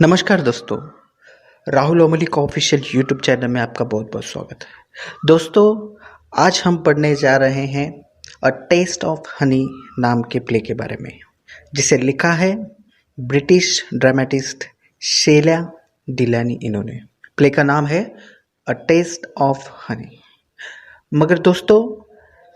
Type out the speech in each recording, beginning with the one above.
नमस्कार दोस्तों, राहुल ओमली का ऑफिशियल यूट्यूब चैनल में आपका बहुत बहुत स्वागत है। दोस्तों, आज हम पढ़ने जा रहे हैं अ टेस्ट ऑफ हनी नाम के प्ले के बारे में, जिसे लिखा है ब्रिटिश ड्रामेटिस्ट शेला डिलानी। इन्होंने प्ले का नाम है अ टेस्ट ऑफ हनी। मगर दोस्तों,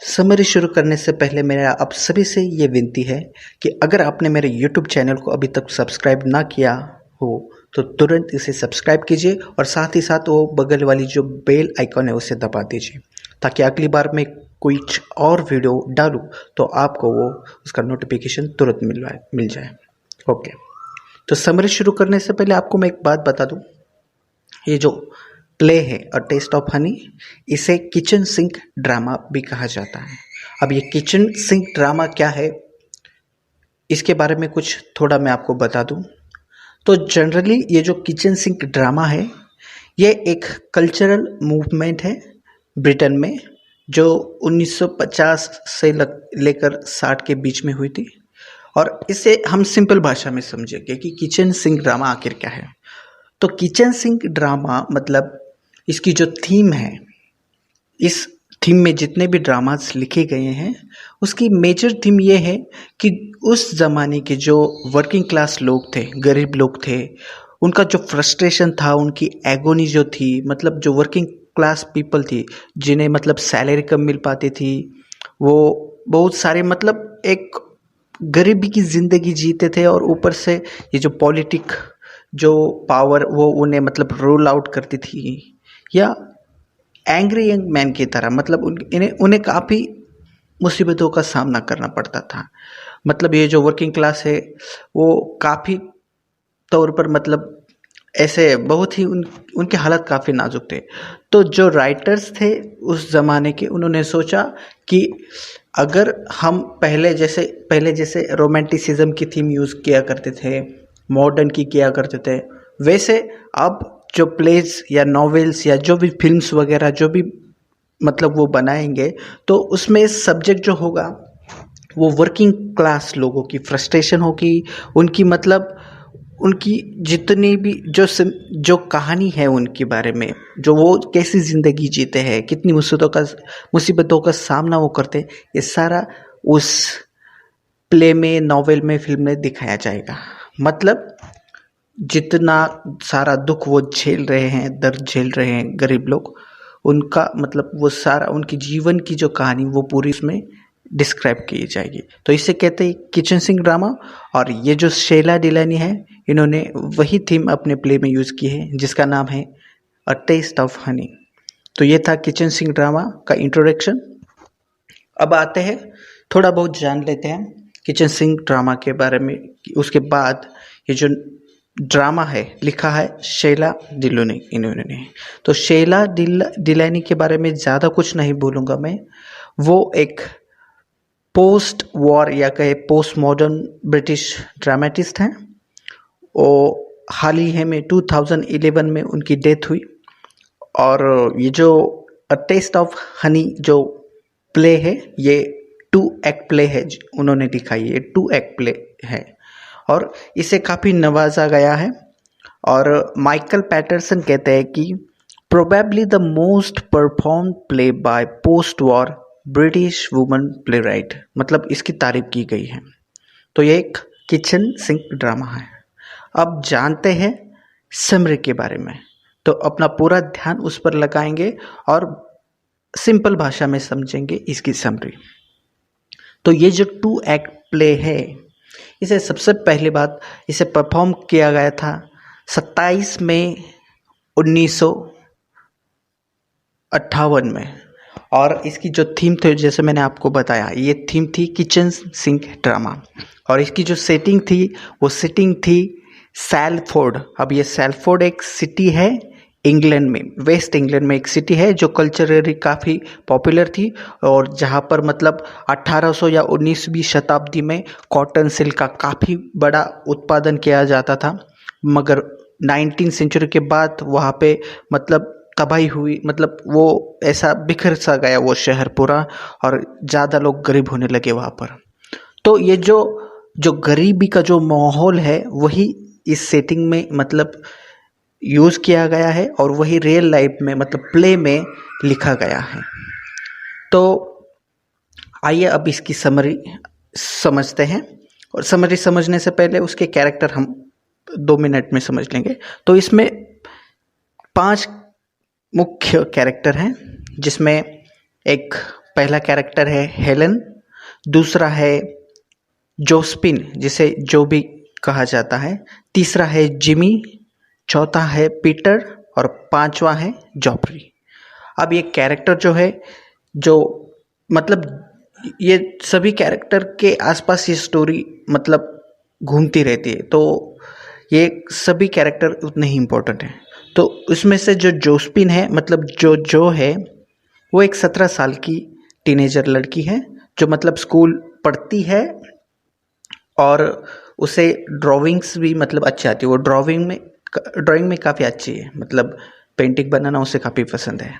समरी शुरू करने से पहले मेरा आप सभी से ये विनती है कि अगर आपने मेरे यूट्यूब चैनल को अभी तक सब्सक्राइब ना किया हो तो तुरंत इसे सब्सक्राइब कीजिए और साथ ही साथ वो बगल वाली जो बेल आइकॉन है उसे दबा दीजिए, ताकि अगली बार मैं कुछ और वीडियो डालूं तो आपको वो उसका नोटिफिकेशन तुरंत मिल जाए। ओके, तो समरी शुरू करने से पहले आपको मैं एक बात बता दूं। ये जो प्ले है अ टेस्ट ऑफ हनी, इसे किचन सिंक ड्रामा भी कहा जाता है। अब ये किचन सिंक ड्रामा क्या है, इसके बारे में कुछ थोड़ा मैं आपको बता दूं। तो जनरली ये जो किचन सिंक ड्रामा है, ये एक कल्चरल मूवमेंट है ब्रिटेन में, जो 1950 से लेकर 60 के बीच में हुई थी। और इसे हम सिंपल भाषा में समझेंगे कि किचन सिंक ड्रामा आखिर क्या है। तो किचन सिंक ड्रामा मतलब इसकी जो थीम है, इस थीम में जितने भी ड्रामास लिखे गए हैं उसकी मेजर थीम ये है कि उस ज़माने के जो वर्किंग क्लास लोग थे, गरीब लोग थे, उनका जो फ्रस्ट्रेशन था, उनकी एगोनी जो थी, मतलब जो वर्किंग क्लास पीपल थी जिन्हें मतलब सैलरी कम मिल पाती थी, वो बहुत सारे मतलब एक गरीबी की ज़िंदगी जीते थे। और ऊपर से ये जो पॉलिटिक जो पावर वो उन्हें मतलब रोल आउट करती थी, या एंग्री यंग मैन की तरह, मतलब उन्हें काफ़ी मुसीबतों का सामना करना पड़ता था। मतलब ये जो वर्किंग क्लास है वो काफ़ी तौर पर मतलब ऐसे बहुत ही उनके हालत काफ़ी नाजुक थे। तो जो राइटर्स थे उस ज़माने के, उन्होंने सोचा कि अगर हम पहले जैसे रोमांटिसिज्म की थीम यूज़ किया करते थे, मॉडर्न की किया करते थे, वैसे अब जो प्लेस या नॉवेल्स या जो भी फिल्म्स वगैरह जो भी मतलब वो बनाएंगे, तो उसमें सब्जेक्ट जो होगा वो वर्किंग क्लास लोगों की फ्रस्ट्रेशन होगी, उनकी मतलब उनकी जितनी भी जो कहानी है उनके बारे में, जो वो कैसी ज़िंदगी जीते हैं, कितनी मुसीबतों का सामना वो करते हैं, ये सारा उस प्ले में, नॉवेल में, फिल्म में दिखाया जाएगा। मतलब जितना सारा दुख वो झेल रहे हैं, दर्द झेल रहे हैं गरीब लोग, उनका मतलब वो सारा उनकी जीवन की जो कहानी वो पूरी उसमें डिस्क्राइब की जाएगी। तो इसे कहते हैं किचन सिंक ड्रामा। और ये जो शेला डिलानी है, इन्होंने वही थीम अपने प्ले में यूज़ की है जिसका नाम है अ टेस्ट ऑफ हनी। तो ये था किचन सिंक ड्रामा का इंट्रोडक्शन। अब आते हैं, थोड़ा बहुत जान लेते हैं किचन सिंक ड्रामा के बारे में। उसके बाद ये जो ड्रामा है लिखा है शेला डिलानी इन्होंने। तो शेला डिलानी के बारे में ज़्यादा कुछ नहीं बोलूँगा मैं। वो एक पोस्ट वॉर या कहे पोस्ट मॉडर्न ब्रिटिश ड्रामेटिस्ट हैं। वो हाल ही में 2011 में उनकी डेथ हुई। और ये जो अ टेस्ट ऑफ हनी जो प्ले है, ये 2 एक्ट प्ले है, उन्होंने लिखा है। ये 2 एक्ट प्ले है और इसे काफ़ी नवाजा गया है। और माइकल पैटरसन कहते हैं कि probably the most perform play by post war British woman play right, मतलब इसकी तारीफ की गई है। तो ये एक किचन सिंक ड्रामा है। अब जानते हैं समरी के बारे में। तो अपना पूरा ध्यान उस पर लगाएंगे और सिंपल भाषा में समझेंगे इसकी समरी। तो ये जो 2 एक्ट प्ले है, इसे सबसे पहली बात, इसे परफॉर्म किया गया था 27 मई 1958 में। और इसकी जो थीम थी, जैसे मैंने आपको बताया, ये थीम थी किचन सिंक ड्रामा। और इसकी जो सेटिंग थी, वो सेटिंग थी सैलफोर्ड। अब ये सैलफोर्ड एक सिटी है इंग्लैंड में, वेस्ट इंग्लैंड में एक सिटी है जो कल्चरली काफ़ी पॉपुलर थी, और जहाँ पर मतलब 1800 या 19वीं शताब्दी में कॉटन सिल्क का काफ़ी बड़ा उत्पादन किया जाता था। मगर 19वीं सेंचुरी के बाद वहाँ पे मतलब तबाही हुई, मतलब वो ऐसा बिखर सा गया वो शहर पूरा, और ज़्यादा लोग गरीब होने लगे वहाँ पर। तो ये जो गरीबी का जो माहौल है, वही इस सेटिंग में मतलब यूज़ किया गया है और वही रियल लाइफ में मतलब प्ले में लिखा गया है। तो आइए अब इसकी समरी समझते हैं, और समरी समझने से पहले उसके कैरेक्टर हम 2 मिनट में समझ लेंगे। तो इसमें 5 मुख्य कैरेक्टर हैं, जिसमें एक पहला कैरेक्टर है हेलन, दूसरा है जोस्पिन जिसे जो भी कहा जाता है, तीसरा है जिमी, चौथा है पीटर और पांचवा है जॉफरी। अब ये कैरेक्टर जो है, जो मतलब ये सभी कैरेक्टर के आसपास ये स्टोरी मतलब घूमती रहती है, तो ये सभी कैरेक्टर उतने ही इम्पोर्टेंट हैं। तो उसमें से जो जोस्पिन है मतलब जो है वो एक 17 साल की टीनेजर लड़की है, जो मतलब स्कूल पढ़ती है और उसे ड्राइंग्स भी मतलब अच्छी आती है। वो ड्राइंग में काफ़ी अच्छी है, मतलब पेंटिंग बनाना उसे काफ़ी पसंद है।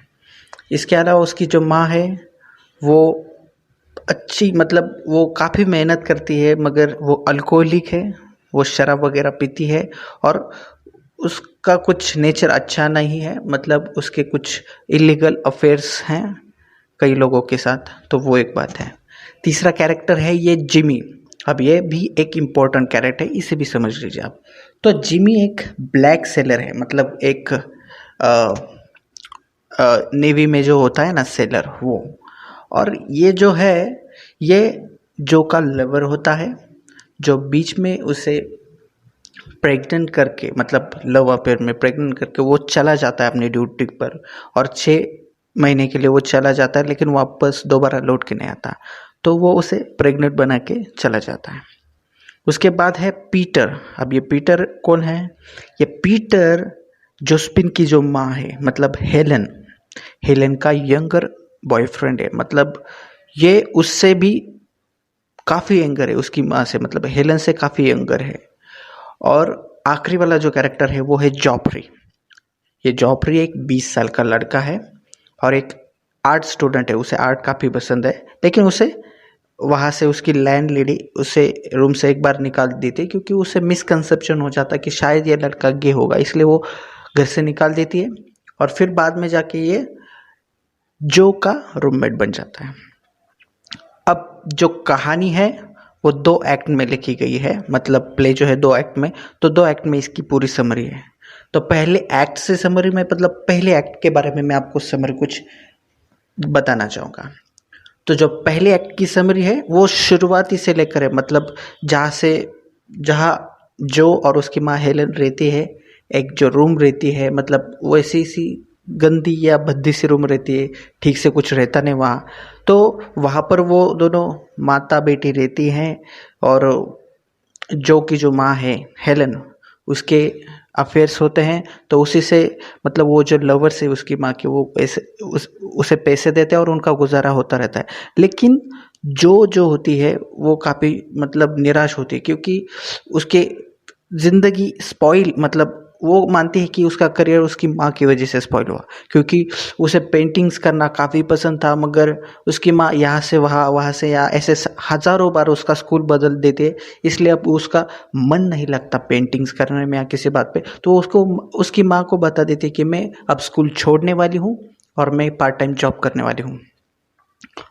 इसके अलावा उसकी जो माँ है वो अच्छी मतलब वो काफ़ी मेहनत करती है, मगर वो अल्कोहलिक है, वो शराब वगैरह पीती है और उसका कुछ नेचर अच्छा नहीं है, मतलब उसके कुछ इलीगल अफेयर्स हैं कई लोगों के साथ, तो वो एक बात है। तीसरा कैरेक्टर है ये जिमी। अब ये भी एक इम्पोर्टेंट कैरेक्टर है, इसे भी समझ लीजिए आप। तो जिमी एक ब्लैक सेलर है, मतलब एक नेवी में जो होता है ना सेलर, वो। और ये जो है ये जो का लवर होता है, जो बीच में उसे प्रेग्नेंट करके मतलब लव अफेयर में प्रेग्नेंट करके वो चला जाता है अपनी ड्यूटी पर, और 6 महीने के लिए वो चला जाता है, लेकिन वापस दोबारा लौट के नहीं आता, तो वो उसे प्रेग्नेंट बना के चला जाता है। उसके बाद है पीटर। अब ये पीटर कौन है? ये पीटर जोस्पिन की जो माँ है मतलब हेलन का यंगर बॉयफ्रेंड है, मतलब ये उससे भी काफ़ी यंगर है उसकी माँ से, मतलब हेलन से काफ़ी यंगर है। और आखिरी वाला जो कैरेक्टर है वो है जॉफरी। ये जॉफरी एक 20 साल का लड़का है और एक आर्ट स्टूडेंट है, उसे आर्ट काफ़ी पसंद है, लेकिन उसे वहाँ से उसकी लैंड लेडी उसे रूम से एक बार निकाल देती है, क्योंकि उसे मिसकंसेप्शन हो जाता है कि शायद ये लड़का गे होगा, इसलिए वो घर से निकाल देती है। और फिर बाद में जाके ये जो का रूममेट बन जाता है। अब जो कहानी है वो 2 एक्ट में लिखी गई है, मतलब प्ले जो है 2 एक्ट में, तो 2 एक्ट में इसकी पूरी समरी है। तो पहले एक्ट से समरी में मतलब पहले एक्ट के बारे में मैं आपको समरी कुछ बताना चाहूँगा। तो जो पहले एक्ट की समरी है वो शुरुआती से लेकर है, मतलब जहाँ जो और उसकी माँ हेलन रहती है, एक जो रूम रहती है, मतलब वैसी सी गंदी या भद्दी सी रूम रहती है, ठीक से कुछ रहता नहीं वहाँ। तो वहाँ पर वो दोनों माता बेटी रहती हैं, और जो की जो माँ है हेलन, उसके अफेयर्स होते हैं, तो उसी से मतलब वो जो लवर्स है उसकी माँ के, वो पैसे उसे पैसे देते हैं और उनका गुजारा होता रहता है। लेकिन जो होती है वो काफ़ी मतलब निराश होती है, क्योंकि उसके ज़िंदगी स्पॉइल, मतलब वो मानती है कि उसका करियर उसकी माँ की वजह से स्पॉइल हुआ, क्योंकि उसे पेंटिंग्स करना काफ़ी पसंद था, मगर उसकी माँ यहाँ से वहाँ, वहाँ से यहाँ, ऐसे हज़ारों बार उसका स्कूल बदल देते, इसलिए अब उसका मन नहीं लगता पेंटिंग्स करने में या किसी बात पे। तो उसको उसकी माँ को बता देती कि मैं अब स्कूल छोड़ने वाली हूँ और मैं पार्ट टाइम जॉब करने वाली हूँ।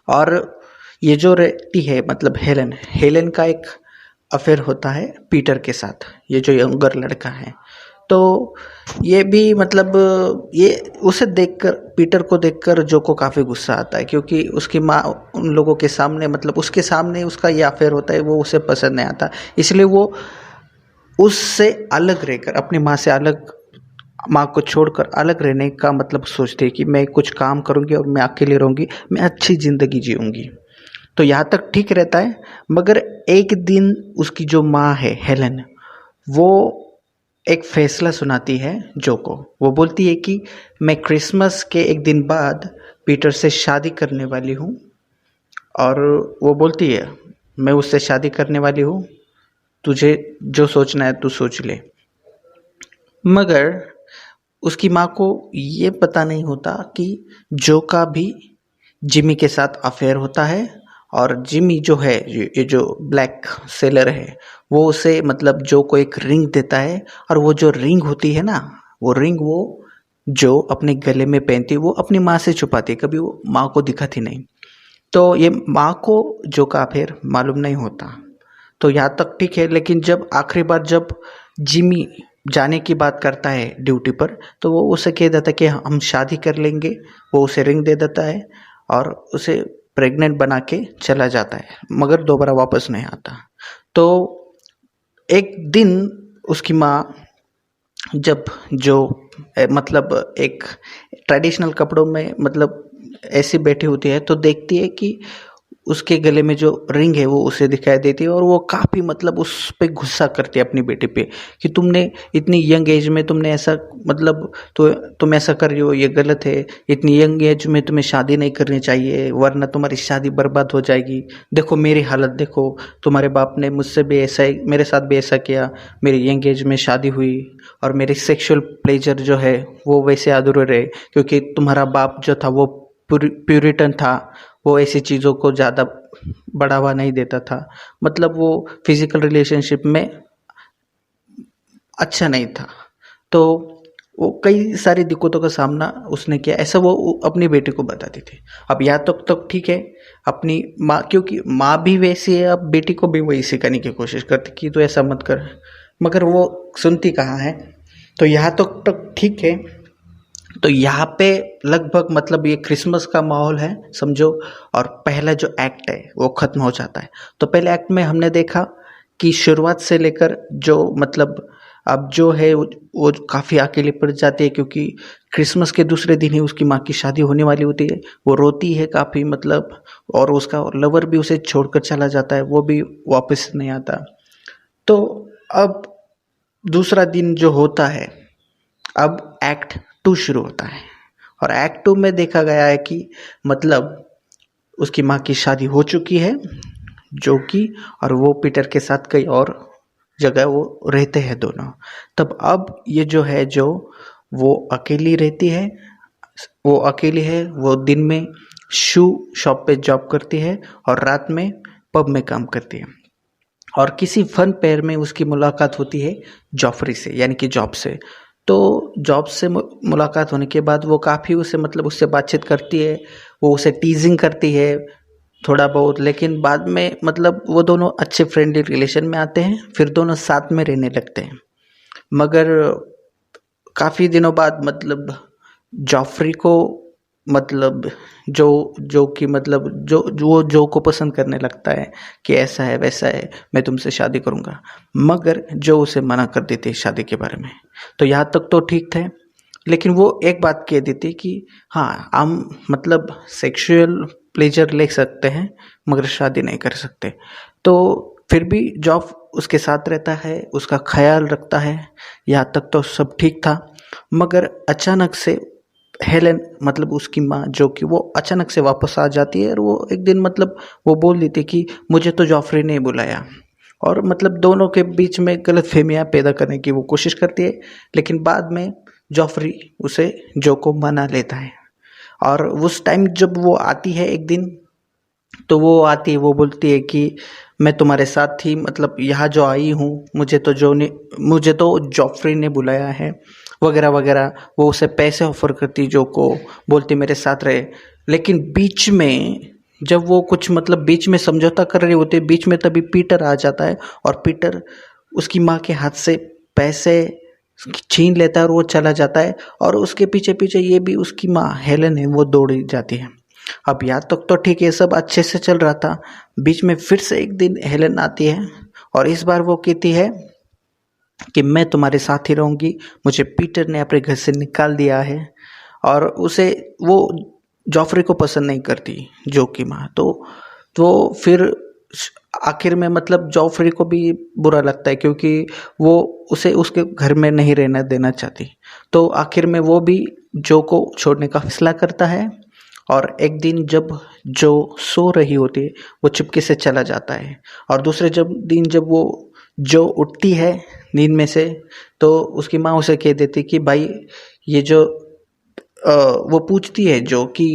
और ये जो रहती है मतलब हेलन का एक अफेयर होता है पीटर के साथ, ये जो यंगर लड़का है। तो ये भी मतलब ये उसे देखकर, पीटर को देखकर जो को काफ़ी गुस्सा आता है, क्योंकि उसकी माँ उन लोगों के सामने, मतलब उसके सामने उसका ये अफेयर होता है, वो उसे पसंद नहीं आता, इसलिए वो उससे अलग रहकर, अपनी माँ से अलग, माँ को छोड़कर अलग रहने का मतलब सोचती है कि मैं कुछ काम करूँगी और मैं अकेले रहूँगी, मैं अच्छी ज़िंदगी जीऊँगी। तो यहाँ तक ठीक रहता है, मगर एक दिन उसकी जो माँ है हेलन, वो एक फैसला सुनाती है जो को। वो बोलती है कि मैं क्रिसमस के एक दिन बाद पीटर से शादी करने वाली हूँ, और वो बोलती है मैं उससे शादी करने वाली हूँ, तुझे जो सोचना है तू सोच ले। मगर उसकी माँ को ये पता नहीं होता कि जो का भी जिमी के साथ अफेयर होता है, और जिमी जो है, ये जो ब्लैक सेलर है, वो उसे मतलब जो को एक रिंग देता है। और वो जो रिंग होती है ना, वो रिंग वो जो अपने गले में पहनती है वो अपनी माँ से छुपाती है, कभी वो माँ को दिखाती नहीं। तो ये माँ को जो का फिर मालूम नहीं होता। तो यहाँ तक ठीक है, लेकिन जब आखिरी बार जब जिमी जाने की बात करता है ड्यूटी पर, तो वो उसे कह देता है कि हम शादी कर लेंगे। वो उसे रिंग दे देता है और उसे प्रेग्नेंट बना के चला जाता है, मगर दोबारा वापस नहीं आता। तो एक दिन उसकी माँ जब जो मतलब एक ट्रेडिशनल कपड़ों में मतलब ऐसी बैठी होती है, तो देखती है कि उसके गले में जो रिंग है वो उसे दिखाई देती है। और वो काफ़ी मतलब उस पे गुस्सा करती है अपनी बेटी पे कि तुमने इतनी यंग एज में तुमने ऐसा मतलब तो तुम ऐसा कर रही हो, ये गलत है। इतनी यंग एज में तुम्हें शादी नहीं करनी चाहिए, वरना तुम्हारी शादी बर्बाद हो जाएगी। देखो मेरी हालत देखो, तुम्हारे बाप ने मुझसे भी ऐसा ही मेरे साथ भी ऐसा किया, मेरी यंग एज में शादी हुई और मेरी सेक्सुअल प्लेजर जो है वो वैसे अधूरे रहे, क्योंकि तुम्हारा बाप जो था वो प्यूरिटन था, वो ऐसी चीज़ों को ज़्यादा बढ़ावा नहीं देता था। मतलब वो फिजिकल रिलेशनशिप में अच्छा नहीं था। तो वो कई सारी दिक्कतों का सामना उसने किया, ऐसा वो अपनी बेटी को बताती थी। अब यहाँ तक तो ठीक है, अपनी माँ, क्योंकि माँ भी वैसी है, अब बेटी को भी वही सिखाने की कोशिश करती कि तू ऐसा मत कर, मगर वो सुनती कहाँ है। तो यहाँ तक ठीक है। तो यहाँ पे लगभग मतलब ये क्रिसमस का माहौल है समझो, और पहला जो एक्ट है वो ख़त्म हो जाता है। तो पहले एक्ट में हमने देखा कि शुरुआत से लेकर जो मतलब अब जो है वो काफ़ी अकेली पड़ जाती है, क्योंकि क्रिसमस के दूसरे दिन ही उसकी माँ की शादी होने वाली होती है। वो रोती है काफ़ी मतलब, और उसका लवर भी उसे छोड़कर चला जाता है, वो भी वापस नहीं आता। तो अब दूसरा दिन जो होता है, अब एक्ट टू शुरू होता है। और एक्ट टू में देखा गया है कि मतलब उसकी माँ की शादी हो चुकी है, जो कि और वो पीटर के साथ कई और जगह वो रहते हैं दोनों। तब अब ये जो है जो वो अकेली रहती है, वो अकेली है, वो दिन में शू शॉप पे जॉब करती है और रात में पब में काम करती है। और किसी फन पेयर में उसकी मुलाकात होती है जॉफरी से, यानी कि जॉब से। तो जॉब से मुलाकात होने के बाद वो काफ़ी उसे मतलब उससे बातचीत करती है, वो उसे टीजिंग करती है थोड़ा बहुत, लेकिन बाद में मतलब वो दोनों अच्छे फ्रेंडली रिलेशन में आते हैं, फिर दोनों साथ में रहने लगते हैं। मगर काफ़ी दिनों बाद मतलब जॉफरी को मतलब जो जो कि मतलब जो को पसंद करने लगता है कि ऐसा है वैसा है, मैं तुमसे शादी करूँगा, मगर जो उसे मना कर देती है शादी के बारे में। तो यहाँ तक तो ठीक थे, लेकिन वो एक बात कह देती कि हाँ हम मतलब सेक्सुअल प्लेजर ले सकते हैं मगर शादी नहीं कर सकते। तो फिर भी जॉब उसके साथ रहता है, उसका ख्याल रखता है, यहाँ तक तो सब ठीक था। मगर अचानक से हेलेन मतलब उसकी माँ जो कि वो अचानक से वापस आ जाती है, और वो एक दिन मतलब वो बोल देती कि मुझे तो जॉफरी ने बुलाया। और मतलब दोनों के बीच में गलतफहमियाँ पैदा करने की वो कोशिश करती है, लेकिन बाद में जॉफरी उसे जो को मना लेता है। और उस टाइम जब वो आती है एक दिन, तो वो आती है, वो बोलती है कि मैं तुम्हारे साथ ही मतलब यहाँ जो आई हूँ, मुझे तो जॉफरी ने बुलाया है वगैरह वगैरह। वो उसे पैसे ऑफर करती जो को, बोलती मेरे साथ रहे। लेकिन बीच में जब वो कुछ मतलब बीच में समझौता कर रही होती है, बीच में तभी पीटर आ जाता है, और पीटर उसकी माँ के हाथ से पैसे छीन लेता है और वो चला जाता है। और उसके पीछे पीछे ये भी उसकी माँ हेलेन है वो दौड़ी जाती है। अब यहाँ तक तो ठीक है, सब अच्छे से चल रहा था। बीच में फिर से एक दिन हेलेन आती है, और इस बार वो कहती है कि मैं तुम्हारे साथ ही रहूँगी, मुझे पीटर ने अपने घर से निकाल दिया है। और उसे वो जॉफरी को पसंद नहीं करती जो की माँ। तो फिर आखिर में मतलब जॉफरी को भी बुरा लगता है, क्योंकि वो उसे उसके घर में नहीं रहना देना चाहती। तो आखिर में वो भी जो को छोड़ने का फैसला करता है। और एक दिन जब जो सो रही होती है, वो चुपके से चला जाता है। और दूसरे दिन जब वो जो उठती है नींद में से, तो उसकी माँ उसे कह देती कि भाई ये जो वो पूछती है जो कि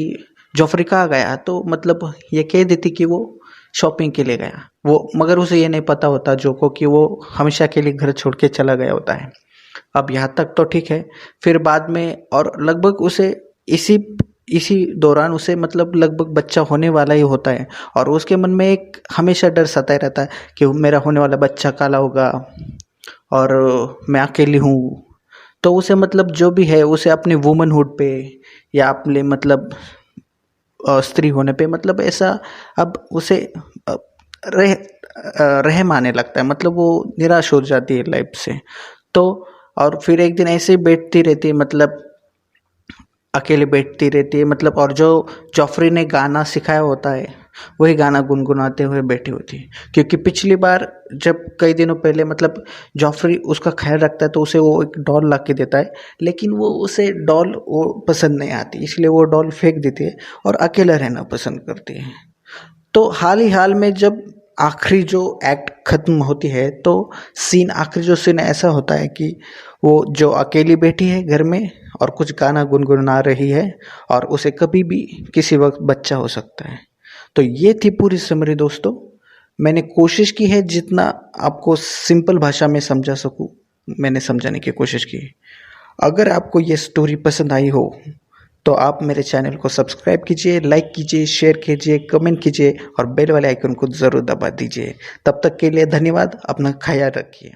जॉफरी कहाँ गया, तो मतलब ये कह देती कि वो शॉपिंग के लिए गया वो, मगर उसे ये नहीं पता होता जो को कि वो हमेशा के लिए घर छोड़ के चला गया होता है। अब यहाँ तक तो ठीक है, फिर बाद में और लगभग उसे इसी इसी दौरान उसे मतलब लगभग बच्चा होने वाला ही होता है, और उसके मन में एक हमेशा डर सताए रहता है कि मेरा होने वाला बच्चा काला होगा और मैं अकेली हूँ। तो उसे मतलब जो भी है उसे अपने वुमनहुड पे या अपने मतलब स्त्री होने पे मतलब ऐसा अब उसे अ, रह रहम आने लगता है, मतलब वो निराश हो जाती है लाइफ से। तो और फिर एक दिन ऐसे ही बैठती रहती है, मतलब अकेले बैठती रहती है, मतलब और जो जॉफरी ने गाना सिखाया होता है वही गाना गुनगुनाते हुए बैठी होती है। क्योंकि पिछली बार जब कई दिनों पहले मतलब जॉफरी उसका ख्याल रखता है तो उसे वो एक डॉल ला के देता है, लेकिन वो उसे डॉल वो पसंद नहीं आती, इसलिए वो डॉल फेंक देती है और अकेला रहना पसंद करती है। तो हाल ही हाल में जब आखिरी जो एक्ट खत्म होती है तो आखिरी जो सीन ऐसा होता है कि वो जो अकेली बैठी है घर में और कुछ गाना गुनगुना रही है, और उसे कभी भी किसी वक्त बच्चा हो सकता है। तो ये थी पूरी समरी दोस्तों। मैंने कोशिश की है जितना आपको सिंपल भाषा में समझा सकूं, मैंने समझाने की कोशिश की। अगर आपको ये स्टोरी पसंद आई हो तो आप मेरे चैनल को सब्सक्राइब कीजिए, लाइक कीजिए, शेयर कीजिए, कमेंट कीजिए और बेल वाले आइकन को ज़रूर दबा दीजिए। तब तक के लिए धन्यवाद, अपना ख्याल रखिए।